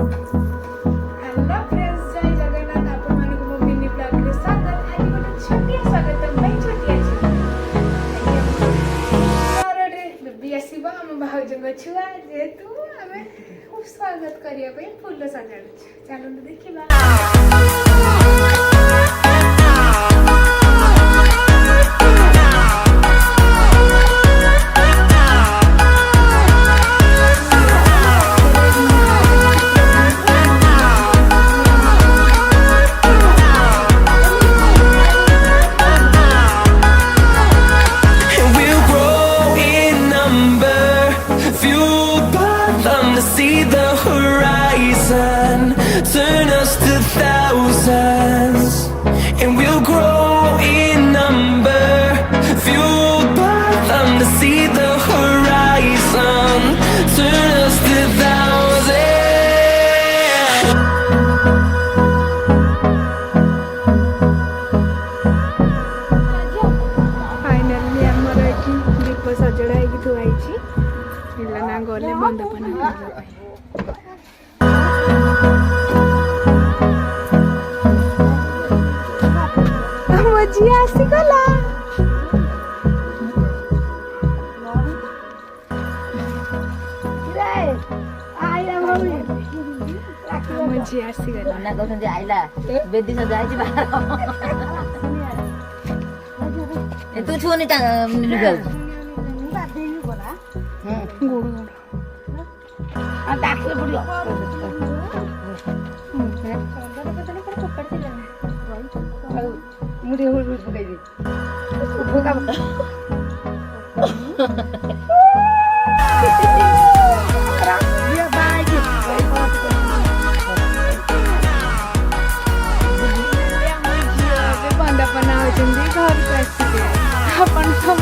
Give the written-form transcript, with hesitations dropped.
Hello friends, जय जगन्नाथ। आपण मानक मो मिनी ब्लॉग रे स्वागत। आज गोटे छोटिया स्वागत भाई छोटिया रे बेबी आसीबा हम भाउजंग छुआ जेतु हमें खूब स्वागत करिया पे फूल सजाड़ चलो देखिबा। See the horizon, turn us to thousands, and we'll grow in number, fueled by them to see the horizon, turn us to thousands. Finally हमर एठी दीप सजड़ा है कि थुआई छी पिला ना गले बंदपना मजी आसी गला मजी आसी गला ना कहते आइला बेदी सजा आइछि बाहर ए तू छुनी ता निगल गोड़ आ डाकले पड़ियो मुझे हो रोज पकाई दे भोका ये बाई के बंदपना हो जंदी घर पे आसी अपन सब